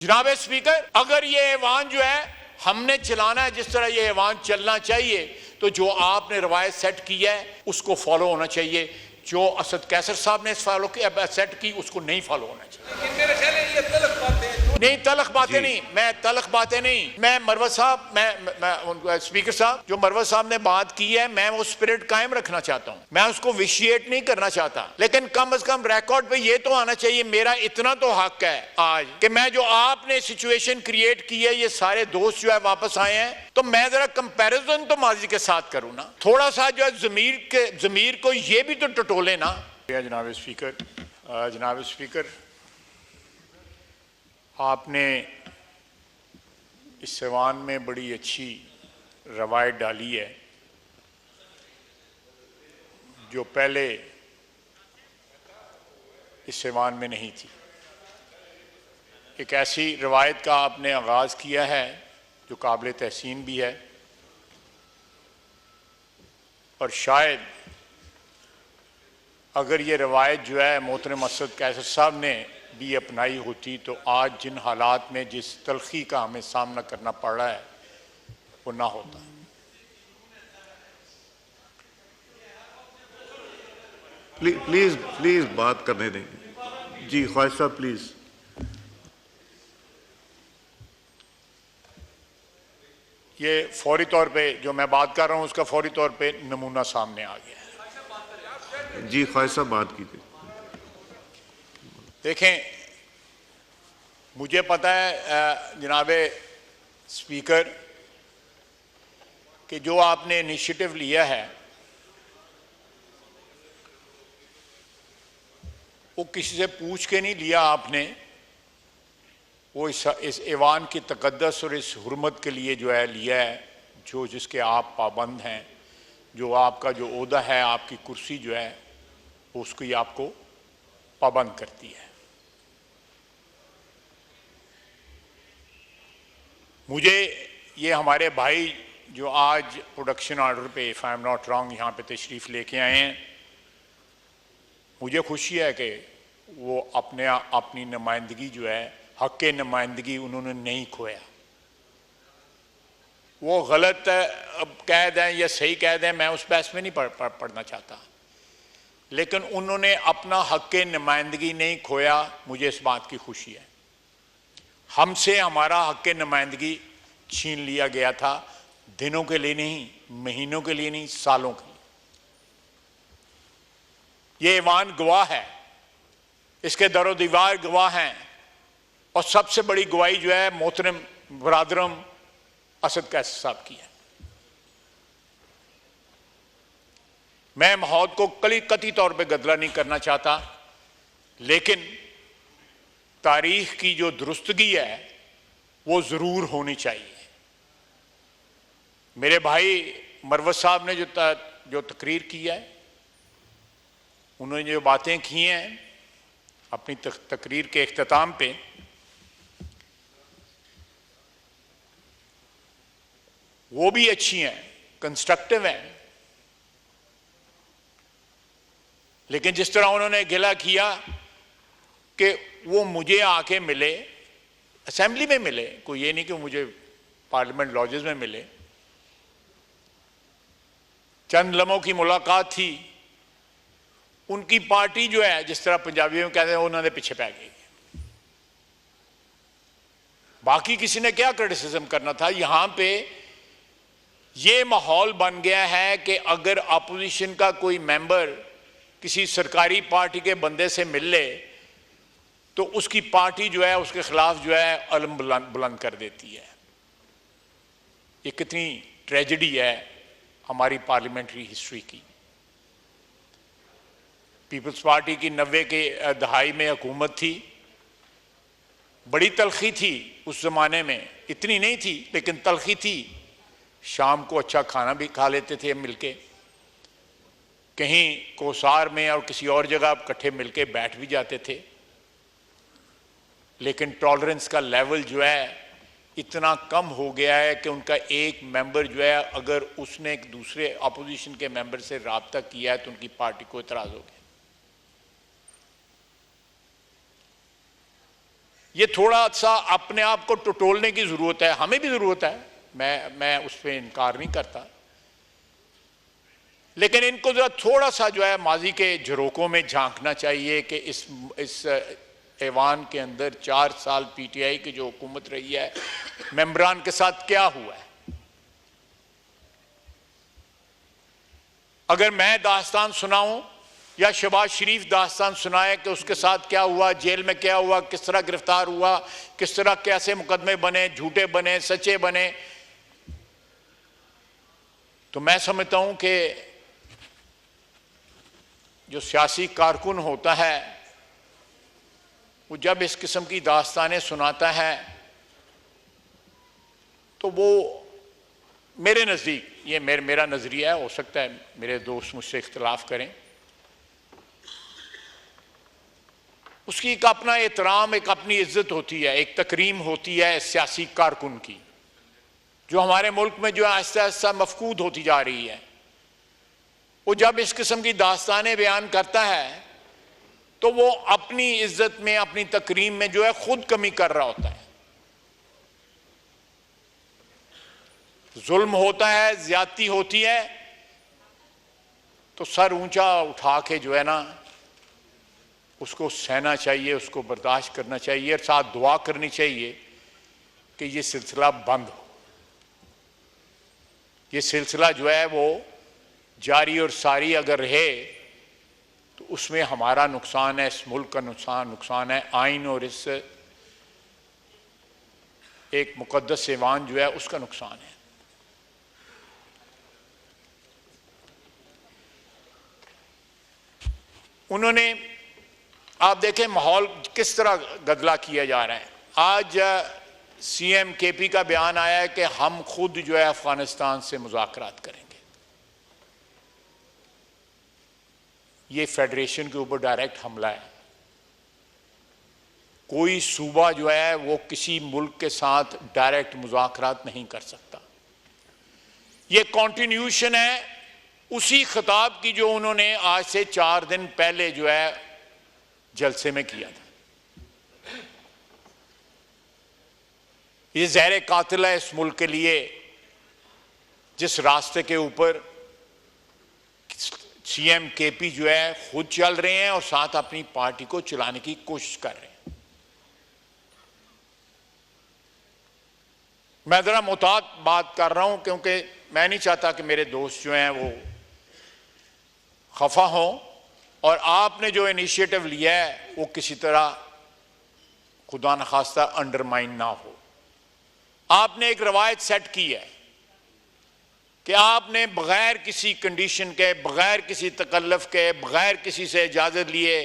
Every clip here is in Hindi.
जनाब स्पीकर, अगर ये ऐवान जो है हमने चलाना है, जिस तरह ये ऐवान चलना चाहिए, तो जो आपने रवायत सेट की है उसको फॉलो होना चाहिए। जो असद कैसर साहब ने फॉलो किया सेट की, उसको नहीं फॉलो होना चाहिए। मेरे ख्याल है ये तलख बातें नहीं, तलख बातें नहीं, मैं मरवत साहब, मैं स्पीकर साहब, जो मरवत साहब ने बात की है, मैं वो स्पिरिट कायम रखना चाहता हूं, मैं उसको विशिएट नहीं करना चाहता, लेकिन कम से कम रिकॉर्ड पे ये तो आना चाहिए, मेरा इतना तो हक है आज कि मैं जो आपने सिचुएशन क्रिएट की है, ये सारे दोस्त जो है वापस आए हैं, तो मैं जरा कंपैरिजन तो माजी के साथ करूं ना, थोड़ा सा जो है जमीर को ये भी तो टटोले ना। जनाब स्पीकर, आपने इस ऐवान में बड़ी अच्छी रवायत डाली है जो पहले इस ऐवान में नहीं थी। एक ऐसी रवायत का आपने आगाज़ किया है जो काबिल तहसीन भी है, और शायद अगर ये रवायत जो है मोहतरम असद कैसर साहब ने भी अपनाई होती तो आज जिन हालात में जिस तलखी का हमें सामना करना पड़ रहा है वो ना होता। प्लीज बात करने दें। जी ख्वाहिश साहब प्लीज। ये फौरी तौर पे जो मैं बात कर रहा हूं उसका फौरी तौर पे नमूना सामने आ गया है। जी ख्वाहिश साहब बात कीजिए। देखें, मुझे पता है जनाब स्पीकर कि जो आपने इनिशिएटिव लिया है वो किसी से पूछ के नहीं लिया आपने, वो इस ऐवान की तकद्दस और इस हुर्मत के लिए जो है लिया है, जो जिसके आप पाबंद हैं, जो आपका जो ओहदा है, आपकी कुर्सी जो है उसकी आपको पाबंद करती है। मुझे ये हमारे भाई जो आज प्रोडक्शन ऑर्डर पे, if I am not wrong, यहाँ पे तशरीफ़ लेके आए हैं, मुझे खुशी है कि वो अपनी नुमाइंदगी जो है, हक के नुमाइंदगी उन्होंने नहीं खोया। वो गलत अब कह दें या सही कह दें, मैं उस बहस में नहीं पढ़ना चाहता, लेकिन उन्होंने अपना हक के नुमाइंदगी नहीं खोया। मुझे इस बात की खुशी है। हमसे हमारा हक के नुमाइंदगी छीन लिया गया था, दिनों के लिए नहीं, महीनों के लिए नहीं, सालों के लिए। ये ऐवान गवाह है, इसके दरो दीवार गवाह हैं, और सबसे बड़ी गवाही जो है मोहतरम बरादरम असद कैसर साहब की है। मैं माहौल को कतई तौर पे गदला नहीं करना चाहता, लेकिन तारीख की जो दुरुस्तगी है वो जरूर होनी चाहिए। मेरे भाई मरवत साहब ने जो तकरीर की है, उन्होंने जो बातें की हैं अपनी तकरीर के इख्तिताम पे, वो भी अच्छी हैं, कंस्ट्रक्टिव हैं, लेकिन जिस तरह उन्होंने गिला किया कि वो मुझे आके मिले, असेंबली में मिले, कोई ये नहीं कि मुझे पार्लियामेंट लॉजेस में मिले, चंद लम्हों की मुलाकात थी, उनकी पार्टी जो है, जिस तरह पंजाबी में कहते हैं, उन्होंने पीछे पै गई। बाकी किसी ने क्या क्रिटिसिज्म करना था। यहां पे ये माहौल बन गया है कि अगर अपोजिशन का कोई मेंबर किसी सरकारी पार्टी के बंदे से मिल ले तो उसकी पार्टी जो है उसके खिलाफ जो है अलम बुलंद कर देती है। ये कितनी ट्रेजेडी है हमारी पार्लियामेंट्री हिस्ट्री की। पीपल्स पार्टी की 90 के दहाई में हुकूमत थी, बड़ी तलखी थी उस जमाने में, इतनी नहीं थी लेकिन तलखी थी। शाम को अच्छा खाना भी खा लेते थे मिलके, कहीं कोसार में और किसी और जगह इकट्ठे मिलके बैठ भी जाते थे, लेकिन टॉलरेंस का लेवल जो है इतना कम हो गया है कि उनका एक मेंबर जो है अगर उसने एक दूसरे अपोजिशन के मेंबर से राब्ता किया है तो उनकी पार्टी को इतराज हो गया। ये थोड़ा सा अपने आप को टटोलने की जरूरत है, हमें भी जरूरत है, मैं उस पर इनकार नहीं करता, लेकिन इनको जरा थोड़ा सा जो है माजी के झरोकों में झांकना चाहिए कि इस ऐवान के अंदर 4 साल पीटीआई की जो हुकूमत रही है, मेंबरान के साथ क्या हुआ है। अगर मैं दास्तान सुनाऊं या शहबाज शरीफ दास्तान सुनाए कि उसके साथ क्या हुआ, जेल में क्या हुआ, किस तरह गिरफ्तार हुआ, किस तरह कैसे मुकदमे बने, झूठे बने, सच्चे बने, तो मैं समझता हूं कि जो सियासी कारकुन होता है वो जब इस किस्म की दास्तानें सुनाता है तो वो मेरे नज़दीक, ये मेरा नज़रिया है, हो सकता है मेरे दोस्त मुझसे इख्तिलाफ करें, उसकी एक अपना एहतराम, एक अपनी इज्जत होती है, एक तकरीम होती है सियासी कारकुन की, जो हमारे मुल्क में जो आहिस्ता आहिस्ता मफकूद होती जा रही है। वो जब इस किस्म की दास्तानें बयान करता है तो वो अपनी इज्जत में, अपनी तकरीम में जो है खुद कमी कर रहा होता है। जुल्म होता है, ज्यादती होती है, तो सर ऊंचा उठा के जो है ना उसको सहना चाहिए, उसको बर्दाश्त करना चाहिए और साथ दुआ करनी चाहिए कि ये सिलसिला बंद हो। ये सिलसिला जो है वो जारी और सारी अगर रहे तो उसमें हमारा नुकसान है, इस मुल्क का नुकसान है, आइन और इस एक मुकद्दस ऐवान जो है उसका नुकसान है। उन्होंने, आप देखें माहौल किस तरह गदला किया जा रहा है। आज सीएम केपी का बयान आया है कि हम खुद जो है अफगानिस्तान से मुज़ाकरात करेंगे। ये फेडरेशन के ऊपर डायरेक्ट हमला है। कोई सूबा जो है वो किसी मुल्क के साथ डायरेक्ट मुज़ाकरात नहीं कर सकता। ये कॉन्टिन्यूशन है उसी खिताब की जो उन्होंने आज से 4 दिन पहले जो है जलसे में किया था। ये ज़हर कातिल है इस मुल्क के लिए, जिस रास्ते के ऊपर सीएम केपी जो है खुद चल रहे हैं और साथ अपनी पार्टी को चलाने की कोशिश कर रहे हैं। मैं जरा मुताद बात कर रहा हूं क्योंकि मैं नहीं चाहता कि मेरे दोस्त जो हैं वो खफा हों और आपने जो इनिशिएटिव लिया है वो किसी तरह खुदा न खास्ता अंडरमाइन ना हो। आपने एक रवायत सेट की है कि आपने बगैर किसी कंडीशन के, बगैर किसी तकल्लुफ के, बगैर किसी से इजाज़त लिए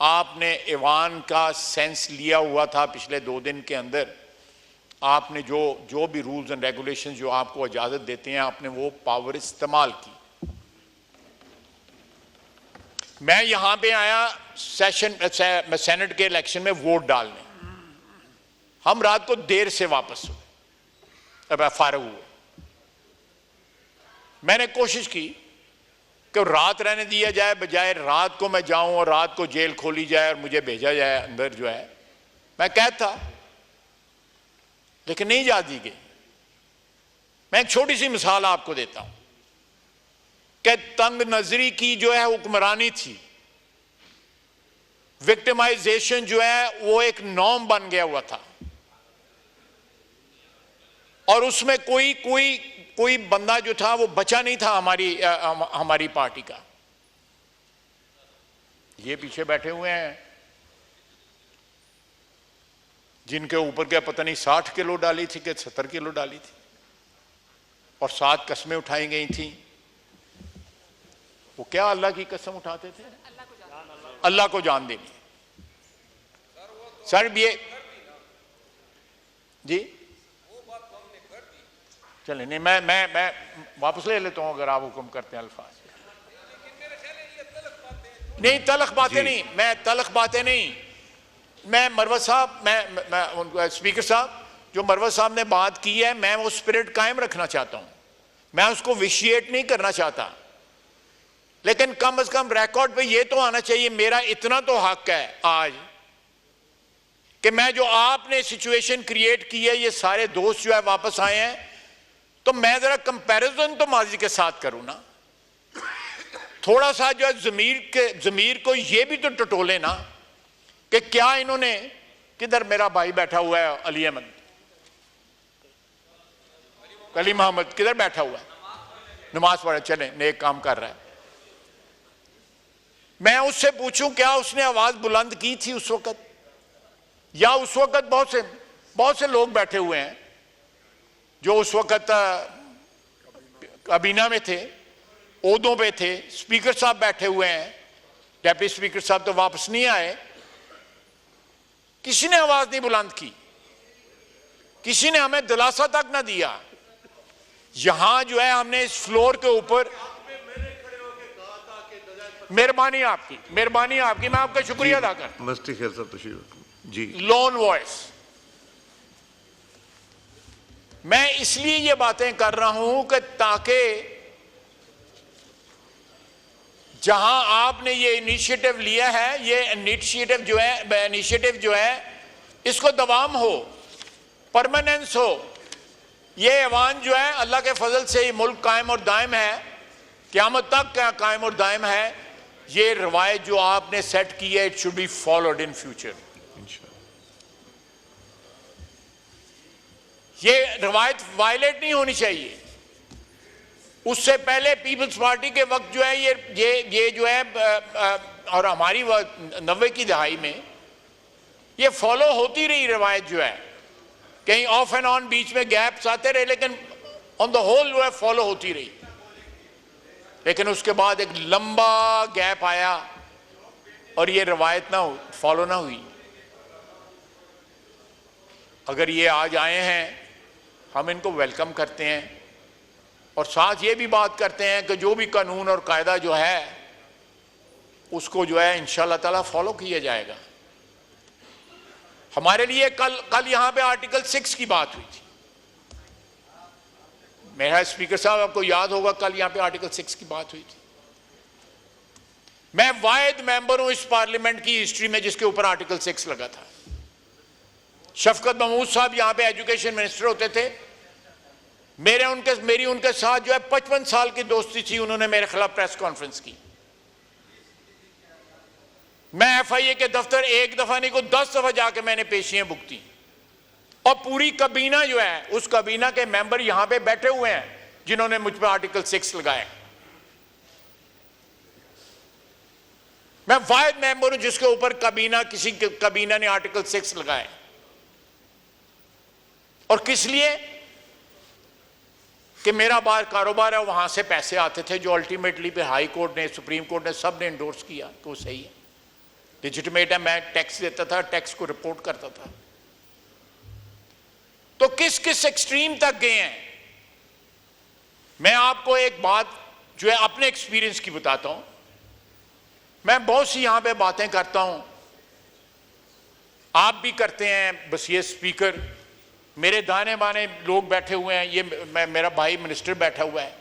आपने ऐवान का सेंस लिया हुआ था। पिछले 2 दिन के अंदर आपने जो भी रूल्स एंड रेगुलेशंस जो आपको इजाज़त देते हैं आपने वो पावर इस्तेमाल की। मैं यहां पे आया सेनेट के इलेक्शन में वोट डालने, हम रात को देर से वापस हुए, अब फारग हुए। मैंने कोशिश की कि रात रहने दिया जाए, बजाय रात को मैं जाऊं और रात को जेल खोली जाए और मुझे भेजा जाए अंदर जो है। मैं कैद था लेकिन नहीं जा दी गई। मैं एक छोटी सी मिसाल आपको देता हूं कि तंग नजरी की जो है हुक्मरानी थी, विक्टिमाइजेशन जो है वो एक नॉर्म बन गया हुआ था और उसमें कोई बंदा जो था वो बचा नहीं था हमारी पार्टी का। ये पीछे बैठे हुए हैं जिनके ऊपर क्या पता नहीं 60 किलो डाली थी कि 70 किलो डाली थी और 7 कस्में उठाई गई थी। वो क्या अल्लाह की कसम उठाते थे? अल्लाह को जान देनी। सर ये जी चले नहीं, मैं वापस ले लेता हूं अगर आप हुक्म करते हैं। अल्फाज नहीं, तलख बातें नहीं, मैं तलख बातें नहीं, मैं मरवत साहब, मैं स्पीकर साहब जो मरवत साहब ने बात की है, मैं वो स्पिरिट कायम रखना चाहता हूं, मैं उसको विशिएट नहीं करना चाहता, लेकिन कम से कम रिकॉर्ड पे ये तो आना चाहिए मेरा इतना तो हक है आज कि मैं जो आपने सिचुएशन क्रिएट की है, ये सारे दोस्त जो है वापस आए हैं, तो मैं जरा कंपैरिजन तो माजी के साथ करूं ना, थोड़ा सा जो है जमीर को ये भी तो टटोले ना कि क्या इन्होंने, किधर मेरा भाई बैठा हुआ है अली अहमद, अली मोहम्मद किधर बैठा हुआ है, नमाज पढ़े, चले नेक काम कर रहा है। मैं उससे पूछूं क्या उसने आवाज बुलंद की थी उस वक्त, या उस वक्त बहुत से लोग बैठे हुए हैं जो उस वक्त काबीना में थे, ओहदों पे थे, स्पीकर साहब बैठे हुए हैं, डेप्टी स्पीकर साहब तो वापस नहीं आए, किसी ने आवाज नहीं बुलंद की, किसी ने हमें दिलासा तक ना दिया। यहां जो है हमने इस फ्लोर के ऊपर, मेहरबानी आपकी, मैं आपका शुक्रिया अदा करता हूं। मस्ती खेल साहब तशरीफ जी। लोन वॉइस, मैं इसलिए ये बातें कर रहा हूं कि ताकि जहां आपने ये इनिशिएटिव लिया है, ये इनिशिएटिव जो है इसको दवाम हो, परमानेंस हो। ये ऐवान जो है अल्लाह के फजल से ये मुल्क कायम और दायम है, क़यामत तक का कायम और दायम है। ये रवायत जो आपने सेट की है, it should be followed in future. ये रवायत वायलेट नहीं होनी चाहिए। उससे पहले पीपल्स पार्टी के वक्त जो है ये जो है और हमारी 90 की दहाई में ये फॉलो होती रही रवायत जो है, कहीं ऑफ एंड ऑन बीच में गैप्स आते रहे, लेकिन ऑन द होल जो है फॉलो होती रही। लेकिन उसके बाद एक लंबा गैप आया और ये रवायत फॉलो ना हुई। अगर ये आज आए हैं, हम इनको वेलकम करते हैं और साथ ये भी बात करते हैं कि जो भी कानून और कायदा जो है उसको जो है इंशाअल्लाह ताला फॉलो किया जाएगा। हमारे लिए कल यहां पे आर्टिकल 6 की बात हुई थी। मेरा स्पीकर साहब, आपको याद होगा कल यहां पे आर्टिकल 6 की बात हुई थी। मैं वाहिद मेंबर हूं इस पार्लियामेंट की हिस्ट्री में जिसके ऊपर आर्टिकल 6 लगा था। शफकत महमूद साहब यहां पे एजुकेशन मिनिस्टर होते थे। मेरी उनके साथ जो है 55 साल की दोस्ती थी। उन्होंने मेरे खिलाफ प्रेस कॉन्फ्रेंस की। मैं FIA के दफ्तर एक दफा नहीं को 10 दफा जाके मैंने पेशियां भुगती और पूरी कबीना जो है, उस कबीना के मेंबर यहां पे बैठे हुए हैं जिन्होंने मुझ पर आर्टिकल 6 लगाया। मैं वाहिद मेंबर हूं जिसके ऊपर किसी कबीना ने आर्टिकल 6 लगाया। और किस लिए? कि मेरा बार कारोबार है, वहां से पैसे आते थे जो अल्टीमेटली पे हाई कोर्ट ने, सुप्रीम कोर्ट ने, सब ने एंडोर्स किया कि वो सही है, लेजिटिमेट है। मैं टैक्स देता था, टैक्स को रिपोर्ट करता था। तो किस किस एक्सट्रीम तक गए हैं। मैं आपको एक बात जो है अपने एक्सपीरियंस की बताता हूं। मैं बहुत सी यहां पे बातें करता हूं, आप भी करते हैं। बस ये स्पीकर, मेरे दाने बाने लोग बैठे हुए हैं, ये मेरा भाई मिनिस्टर बैठा हुआ है।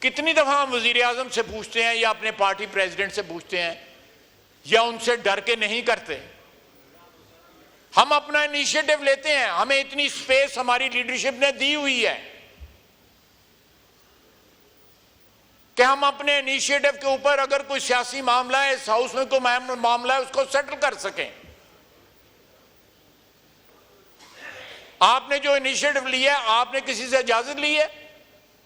कितनी दफा हम वजीर आजम से पूछते हैं या अपने पार्टी प्रेसिडेंट से पूछते हैं या उनसे डर के नहीं करते। हम अपना इनिशिएटिव लेते हैं, हमें इतनी स्पेस हमारी लीडरशिप ने दी हुई है कि हम अपने इनिशिएटिव के ऊपर अगर कोई सियासी मामला है, इस हाउस में कोई मामला है, उसको सेटल कर सकें। आपने जो इनिशिएटिव लिया है, आपने किसी से इजाजत ली है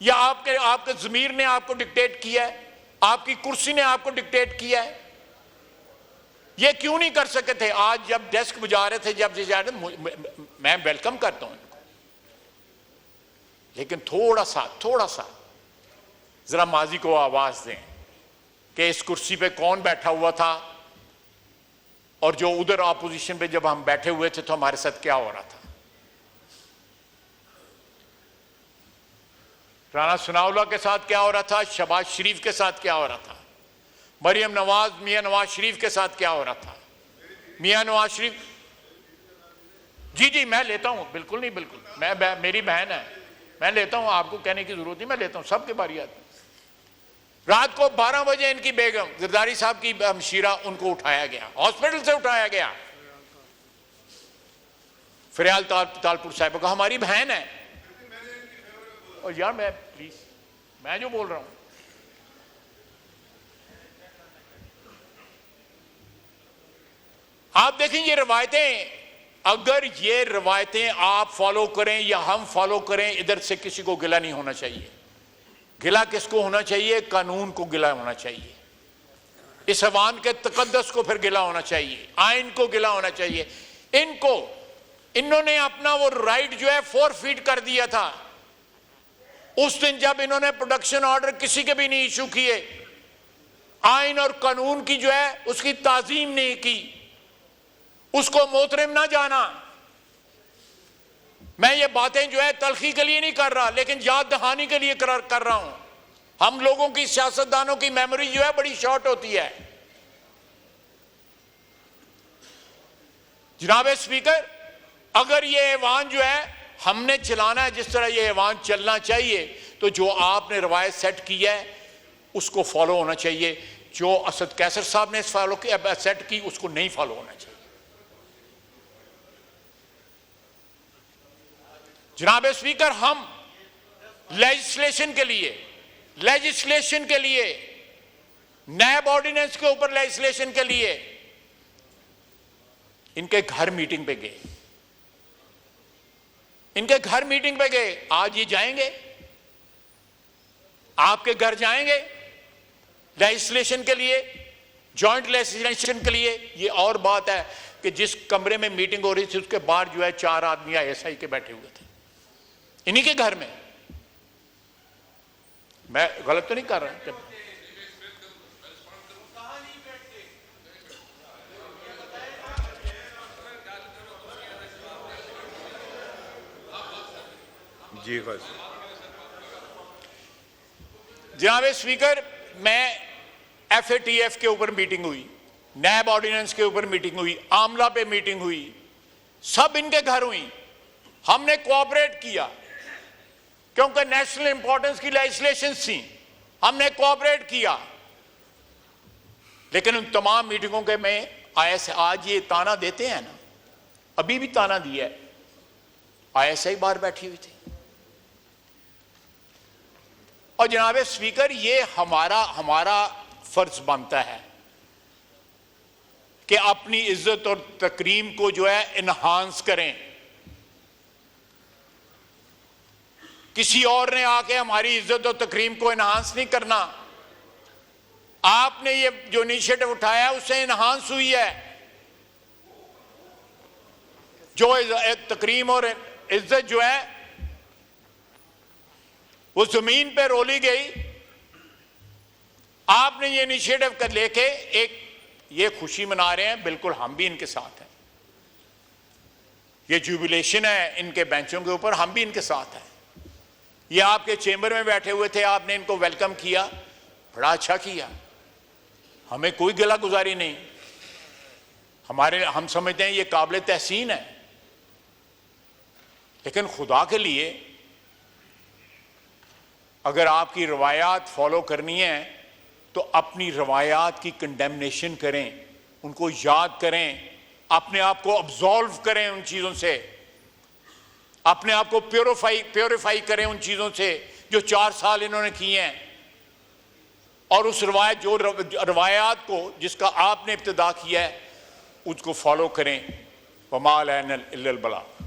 या आपके ज़मीर ने आपको डिक्टेट किया है, आपकी कुर्सी ने आपको डिक्टेट किया है? ये क्यों नहीं कर सके थे? आज जब डेस्क बजा रहे थे, जब जा रहे थे, मैं वेलकम करता हूं इनको, लेकिन थोड़ा सा जरा माजी को आवाज दें कि इस कुर्सी पे कौन बैठा हुआ था और जो उधर ऑपोजिशन पे जब हम बैठे हुए थे तो हमारे साथ क्या हो रहा था। राना सनाउल्लाह के साथ क्या हो रहा था, शहबाज शरीफ के साथ क्या हो रहा था, मरियम नवाज, मियां नवाज शरीफ के साथ क्या हो रहा था। मियां नवाज शरीफ, जी मैं लेता हूं, बिल्कुल नहीं, बिल्कुल मेरी बहन है, मैं लेता हूं, आपको कहने की जरूरत नहीं, मैं लेता हूं, सबके बारी आती। रात को 12 बजे इनकी बेगम जरदारी साहब की हमशीरा, उनको उठाया गया, हॉस्पिटल से उठाया गया, फरियाल तालपुर साहिबा का, हमारी बहन है। और यार मैं प्लीज, मैं जो बोल रहा हूं, आप देखें ये रवायतें, अगर ये रवायतें आप फॉलो करें या हम फॉलो करें, इधर से किसी को गिला नहीं होना चाहिए। गिला किसको होना चाहिए? कानून को गिला होना चाहिए, इस अवान के तकद्दस को फिर गिला होना चाहिए, आइन को गिला होना चाहिए। इन्होंने अपना वो राइट जो है फोरफीट कर दिया था उस दिन जब इन्होंने प्रोडक्शन ऑर्डर किसी के भी नहीं इशू किए, आइन और कानून की जो है उसकी ताजीम नहीं की, उसको मोहतरम ना जाना। मैं ये बातें जो है तलखी के लिए नहीं कर रहा, लेकिन याद दहानी के लिए कर रहा हूं। हम लोगों की, सियासतदानों की मेमोरी जो है बड़ी शॉर्ट होती है। जनाब स्पीकर, अगर ये ऐवान जो है हमने चलाना है जिस तरह ये ऐवान चलना चाहिए, तो जो आपने रवायत सेट की है उसको फॉलो होना चाहिए। जो असद कैसर साहब ने फॉलो किया, सेट की, उसको नहीं फॉलो होना चाहिए। जनाब स्पीकर, हम लेजिस्लेशन के लिए नैब ऑर्डिनेंस के ऊपर लेजिस्लेशन के लिए इनके घर मीटिंग पे गए, आज ये जाएंगे, आपके घर जाएंगे लेजिस्लेशन के लिए, जॉइंट लेजिस्लेशन के लिए। ये और बात है कि जिस कमरे में मीटिंग हो रही थी उसके बाहर जो है 4 आदमी ISI के बैठे हुए थे, इन्हीं के घर में। मैं गलत तो नहीं कर रहा? जी जनाब स्पीकर, मैं FATF के ऊपर मीटिंग हुई, नैब ऑर्डिनेंस के ऊपर मीटिंग हुई, आमला पे मीटिंग हुई, सब इनके घर हुई। हमने कोऑपरेट किया क्योंकि नेशनल इंपॉर्टेंस की लेजिस्लेशन थी, हमने कोऑपरेट किया। लेकिन उन तमाम मीटिंगों के में आज ये ताना देते हैं ना, अभी भी ताना दिया है, ISI बाहर बैठी हुई थी। और जनाब स्पीकर, ये हमारा फर्ज बनता है कि अपनी इज्जत और तकरीम को जो है इन्हांस करें। किसी और ने आके हमारी इज्जत और तकरीम को इन्हांस नहीं करना। आपने ये जो इनिशिएटिव उठाया है उससे इन्हांस हुई है। जो तकरीम और इज्जत जो है वो जमीन पे रोली गई। आपने ये इनिशिएटिव कर लेके एक ये खुशी मना रहे हैं, बिल्कुल हम भी इनके साथ हैं। ये जुबिलेशन है इनके बेंचों के ऊपर, हम भी इनके साथ हैं। ये आपके चेंबर में बैठे हुए थे, आपने इनको वेलकम किया, बड़ा अच्छा किया, हमें कोई गिला गुजारी नहीं। हम समझते हैं ये काबिल तहसीन है। लेकिन खुदा के लिए अगर आपकी रवायात फॉलो करनी है तो अपनी रवायात की कंडेमनेशन करें, उनको याद करें, अपने आप को अब्सॉल्व करें उन चीज़ों से, अपने आप को प्योरीफाई करें उन चीज़ों से जो 4 साल इन्होंने किए हैं। और उस रवायात को जिसका आपने इब्तिदा किया है उसको फॉलो करें। वमा अलैना इल्लल बलाग।